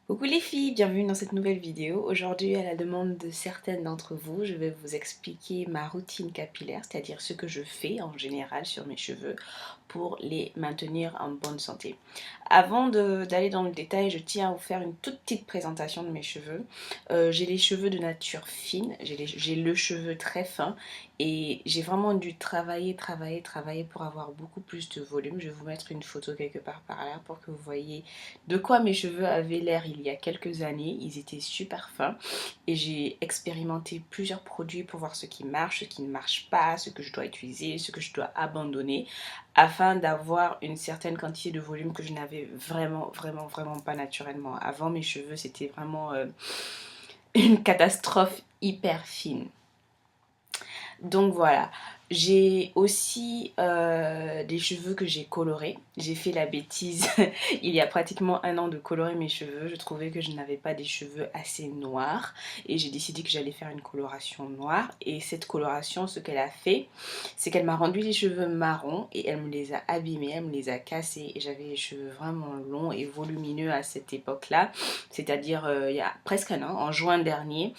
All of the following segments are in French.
Coucou les filles, bienvenue dans cette nouvelle vidéo. Aujourd'hui, à la demande de certaines d'entre vous, je vais vous expliquer ma routine capillaire, c'est-à-dire ce que je fais en général sur mes cheveux pour les maintenir en bonne santé. Avant d'aller dans le détail, je tiens à vous faire une toute petite présentation de mes cheveux. J'ai les cheveux de nature fine, j'ai le cheveu très fin et j'ai vraiment dû travailler pour avoir beaucoup plus de volume. Je vais vous mettre une photo quelque part par là pour que vous voyez de quoi mes cheveux avaient l'air il y a quelques années. Ils étaient super fins et j'ai expérimenté plusieurs produits pour voir ce qui marche, ce qui ne marche pas, ce que je dois utiliser, ce que je dois abandonner afin d'avoir une certaine quantité de volume que je n'avais vraiment pas naturellement. Avant, mes cheveux c'était vraiment une catastrophe hyper fine. Donc voilà, j'ai aussi des cheveux que j'ai colorés. J'ai fait la bêtise il y a pratiquement un an de colorer mes cheveux. Je trouvais que je n'avais pas des cheveux assez noirs et j'ai décidé que j'allais faire une coloration noire. Et cette coloration, ce qu'elle a fait, c'est qu'elle m'a rendu les cheveux marrons et elle me les a abîmés, elle me les a cassés. Et j'avais les cheveux vraiment longs et volumineux à cette époque-là, c'est-à-dire il y a presque un an, en juin dernier.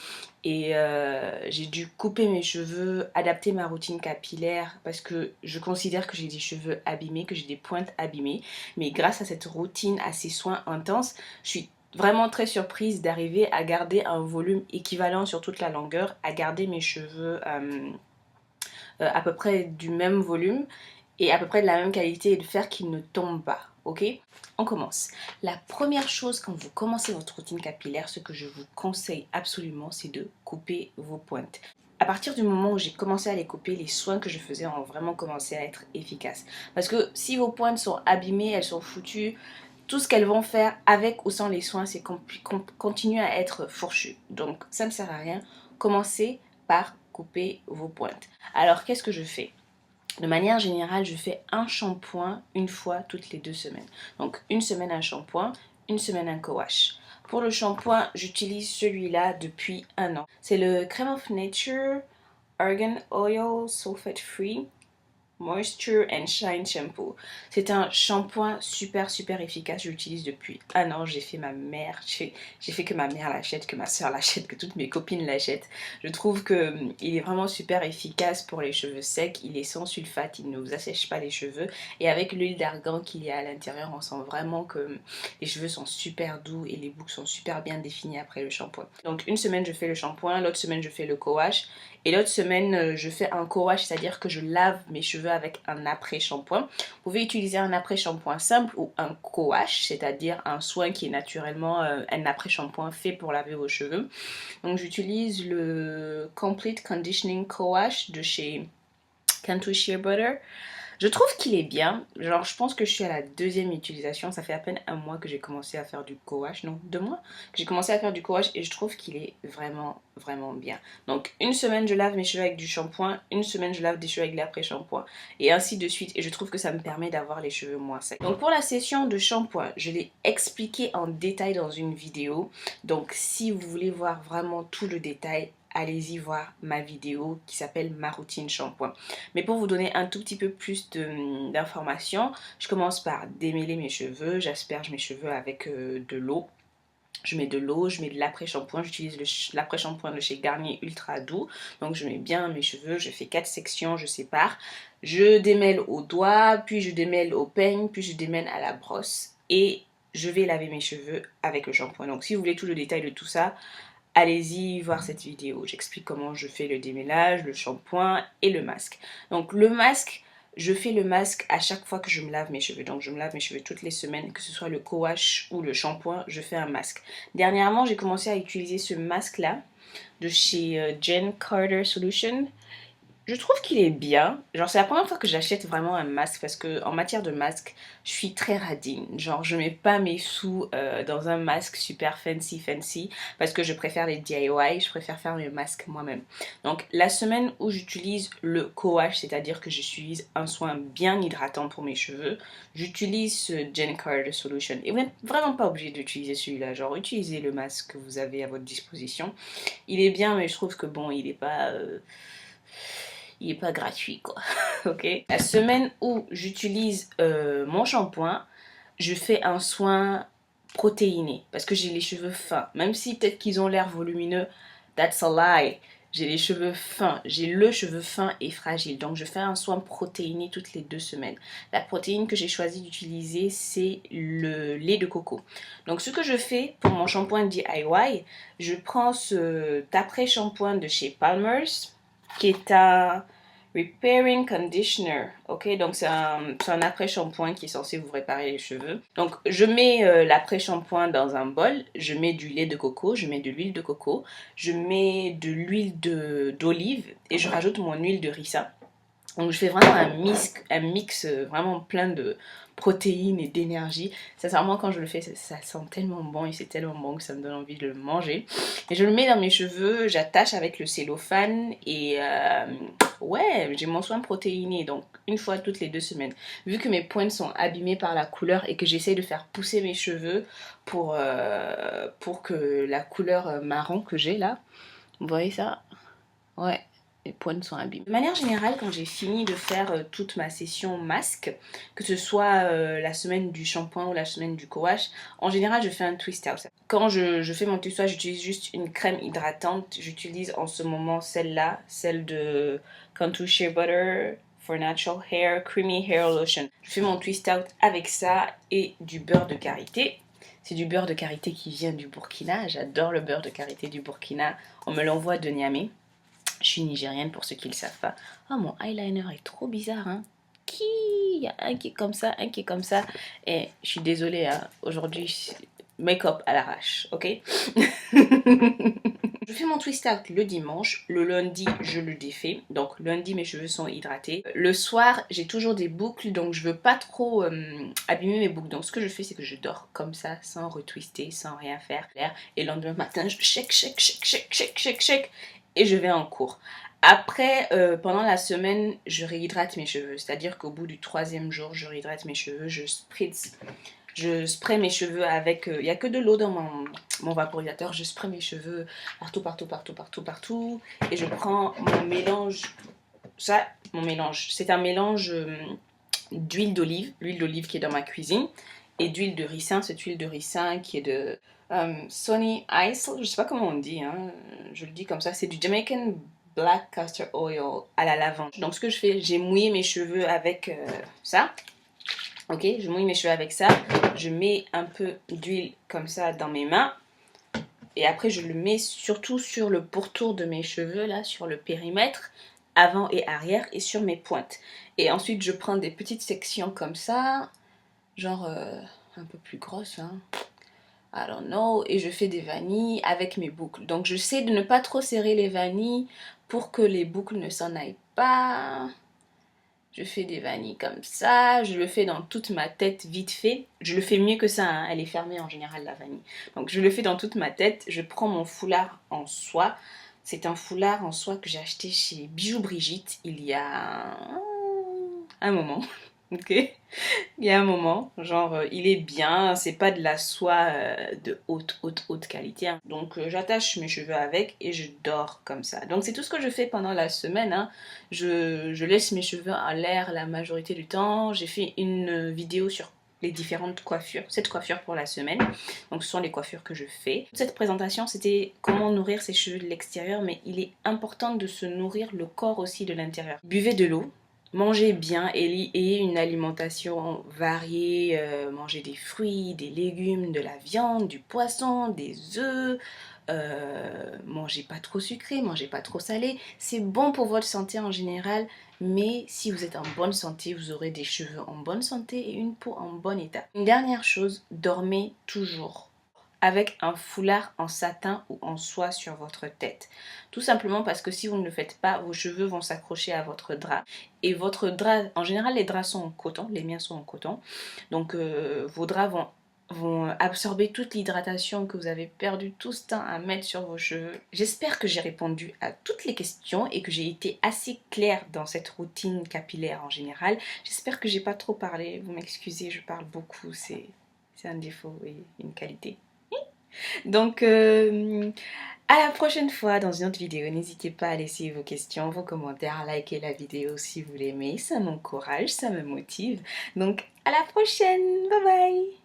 Et j'ai dû couper mes cheveux, adapter ma routine capillaire parce que je considère que j'ai des cheveux abîmés, que j'ai des pointes abîmées. Mais grâce à cette routine, à ces soins intenses, je suis vraiment très surprise d'arriver à garder un volume équivalent sur toute la longueur, à garder mes cheveux à peu près du même volume et à peu près de la même qualité et de faire qu'ils ne tombent pas. Ok, on commence. La première chose quand vous commencez votre routine capillaire, ce que je vous conseille absolument, c'est de couper vos pointes. À partir du moment où j'ai commencé à les couper, les soins que je faisais ont vraiment commencé à être efficaces. Parce que si vos pointes sont abîmées, elles sont foutues, tout ce qu'elles vont faire avec ou sans les soins, c'est continuer à être fourchu. Donc ça ne sert à rien. Commencez par couper vos pointes. Alors qu'est-ce que je fais? De manière générale, je fais un shampoing une fois toutes les 2 semaines. Donc une semaine un shampoing, une semaine un co-wash. Pour le shampoing, j'utilise celui-là depuis un an. C'est le Crème of Nature Argan Oil Sulfate Free Moisture and Shine Shampoo. C'est un shampoing super efficace. Je l'utilise depuis un an. J'ai fait ma mère, j'ai fait que ma mère l'achète, que ma soeur l'achète, que toutes mes copines l'achètent. Je trouve que il est vraiment super efficace pour les cheveux secs. Il est sans sulfate, il ne vous assèche pas les cheveux. Et avec l'huile d'argan qu'il y a à l'intérieur, on sent vraiment que les cheveux sont super doux et les boucles sont super bien définies après le shampoing. Donc une semaine je fais le shampoing, l'autre semaine je fais le co-wash. Et l'autre semaine, je fais un co-wash, c'est-à-dire que je lave mes cheveux avec un après-shampoing. Vous pouvez utiliser un après-shampoing simple ou un co-wash, c'est-à-dire un soin qui est naturellement un après-shampoing fait pour laver vos cheveux. Donc j'utilise le Complete Conditioning Co-Wash de chez Cantu Shea Butter. Je trouve qu'il est bien. Genre, je pense que je suis à la deuxième utilisation. Ça fait à peine un mois que j'ai commencé à faire du co-wash. Non, 2 mois que j'ai commencé à faire du co-wash et je trouve qu'il est vraiment bien. Donc, une semaine, je lave mes cheveux avec du shampoing. Une semaine, je lave des cheveux avec l'après-shampoing. Et ainsi de suite. Et je trouve que ça me permet d'avoir les cheveux moins secs. Donc, pour la session de shampoing, je l'ai expliqué en détail dans une vidéo. Donc, si vous voulez voir vraiment tout le détail, allez-y voir ma vidéo qui s'appelle Ma routine shampoing. Mais pour vous donner un tout petit peu plus d'informations, je commence par démêler mes cheveux, j'asperge mes cheveux avec de l'eau. Je mets de l'eau, je mets de l'après-shampoing, j'utilise l'après-shampoing de chez Garnier Ultra Doux. Donc je mets bien mes cheveux, je fais 4 sections, je sépare. Je démêle au doigt, puis je démêle au peigne, puis je démêle à la brosse. Et je vais laver mes cheveux avec le shampoing. Donc si vous voulez tout le détail de tout ça, allez-y voir cette vidéo. J'explique comment je fais le démêlage, le shampoing et le masque. Donc le masque, je fais le masque à chaque fois que je me lave mes cheveux. Donc je me lave mes cheveux toutes les semaines, que ce soit le co-wash ou le shampoing, je fais un masque. Dernièrement, j'ai commencé à utiliser ce masque-là de chez Jen Carter Solution. Je trouve qu'il est bien. Genre, c'est la première fois que j'achète vraiment un masque parce que en matière de masque, je suis très radine. Genre, je mets pas mes sous dans un masque super fancy parce que je préfère les DIY, je préfère faire mes masques moi-même. Donc, la semaine où j'utilise le co-wash, c'est-à-dire que j'utilise un soin bien hydratant pour mes cheveux, j'utilise ce Jen Carter Solution. Et vous n'êtes vraiment pas obligé d'utiliser celui-là. Genre, utilisez le masque que vous avez à votre disposition. Il est bien, mais je trouve que bon, il est pas gratuit quoi. Ok. La semaine où j'utilise mon shampoing, je fais un soin protéinés parce que j'ai les cheveux fins. Même si peut-être qu'ils ont l'air volumineux, that's a lie. J'ai les cheveux fins, j'ai le cheveu fin et fragile. Donc je fais un soin protéiné toutes les 2 semaines. La protéine que j'ai choisi d'utiliser, c'est le lait de coco. Donc ce que je fais pour mon shampoing DIY, je prends ce après-shampoing de chez Palmer's, qui est un Repairing Conditioner, ok, donc c'est un après-shampoing qui est censé vous réparer les cheveux. Donc je mets l'après-shampoing dans un bol, je mets du lait de coco, je mets de l'huile de coco, je mets de l'huile d'olive et je rajoute mon huile de ricin. Donc je fais vraiment un mix vraiment plein de protéines et d'énergie. Sincèrement quand je le fais ça sent tellement bon et c'est tellement bon que ça me donne envie de le manger. Et je le mets dans mes cheveux, j'attache avec le cellophane et ouais, j'ai mon soin protéiné donc une fois toutes les 2 semaines. Vu que mes pointes sont abîmées par la couleur et que j'essaye de faire pousser mes cheveux pour que la couleur marron que j'ai là, vous voyez ça? Ouais, les pointes sont abîmées. De manière générale, quand j'ai fini de faire toute ma session masque, que ce soit la semaine du shampoing ou la semaine du co-wash, en général, je fais un twist out. Quand je fais mon twist out, j'utilise juste une crème hydratante. J'utilise en ce moment celle-là, celle de Contour Shea Butter for Natural Hair Creamy Hair Lotion. Je fais mon twist out avec ça et du beurre de karité. C'est du beurre de karité qui vient du Burkina. J'adore le beurre de karité du Burkina. On me l'envoie de Niamey. Je suis nigérienne pour ceux qui ne le savent pas. Oh, mon eyeliner est trop bizarre, hein. Il y a un qui est comme ça, un qui est comme ça. Et je suis désolée, hein. Aujourd'hui, make-up à l'arrache, ok. Je fais mon twist out le dimanche. Le lundi, je le défais. Donc, lundi, mes cheveux sont hydratés. Le soir, j'ai toujours des boucles, donc je veux pas trop abîmer mes boucles. Donc, ce que je fais, c'est que je dors comme ça, sans retwister, sans rien faire. Et le lendemain matin, je shake, et je vais en cours. Après, pendant la semaine, je réhydrate mes cheveux. C'est-à-dire qu'au bout du 3e jour, je réhydrate mes cheveux. Je spray mes cheveux avec... Il n'y a que de l'eau dans mon vaporisateur. Je spray mes cheveux partout. Et je prends mon mélange. Ça, mon mélange. C'est un mélange d'huile d'olive. L'huile d'olive qui est dans ma cuisine. Et d'huile de ricin. Cette huile de ricin qui est de Sunny Isle. Je ne sais pas comment on dit. Hein. Je le dis comme ça. C'est du Jamaican Black Castor Oil à la lavande. Donc ce que je fais, j'ai mouillé mes cheveux avec ça. Ok, je mouille mes cheveux avec ça. Je mets un peu d'huile comme ça dans mes mains. Et après, je le mets surtout sur le pourtour de mes cheveux, là, sur le périmètre, avant et arrière, et sur mes pointes. Et ensuite, je prends des petites sections comme ça, genre un peu plus grosses, hein. I don't know. Et je fais des vanilles avec mes boucles. Donc, je sais de ne pas trop serrer les vanilles pour que les boucles ne s'en aillent pas. Je fais des vanilles comme ça, je le fais dans toute ma tête vite fait. Je le fais mieux que ça, hein. Elle est fermée en général la vanille. Donc je le fais dans toute ma tête. Je prends mon foulard en soie. C'est un foulard en soie que j'ai acheté chez Bijoux Brigitte il y a un moment. Ok, il y a un moment, genre il est bien, c'est pas de la soie de haute qualité, hein. Donc j'attache mes cheveux avec et je dors comme ça. Donc c'est tout ce que je fais pendant la semaine, hein. Je laisse mes cheveux en l'air la majorité du temps. J'ai fait une vidéo sur les différentes coiffures, 7 coiffures pour la semaine. Donc ce sont les coiffures que je fais. Cette présentation c'était comment nourrir ses cheveux de l'extérieur, mais il est important de se nourrir le corps aussi de l'intérieur. Buvez de l'eau. Mangez bien et ayez une alimentation variée, mangez des fruits, des légumes, de la viande, du poisson, des œufs, mangez pas trop sucré, mangez pas trop salé. C'est bon pour votre santé en général, mais si vous êtes en bonne santé, vous aurez des cheveux en bonne santé et une peau en bon état. Une dernière chose, dormez toujours avec un foulard en satin ou en soie sur votre tête. Tout simplement parce que si vous ne le faites pas, vos cheveux vont s'accrocher à votre drap. Et votre drap, en général les draps sont en coton, les miens sont en coton. Donc vos draps vont absorber toute l'hydratation que vous avez perdu tout ce temps à mettre sur vos cheveux. J'espère que j'ai répondu à toutes les questions et que j'ai été assez claire dans cette routine capillaire en général. J'espère que j'ai pas trop parlé, vous m'excusez, je parle beaucoup, c'est un défaut et une qualité. Donc, à la prochaine fois dans une autre vidéo. N'hésitez pas à laisser vos questions, vos commentaires, liker la vidéo si vous l'aimez. Ça m'encourage, ça me motive. Donc, à la prochaine. Bye bye.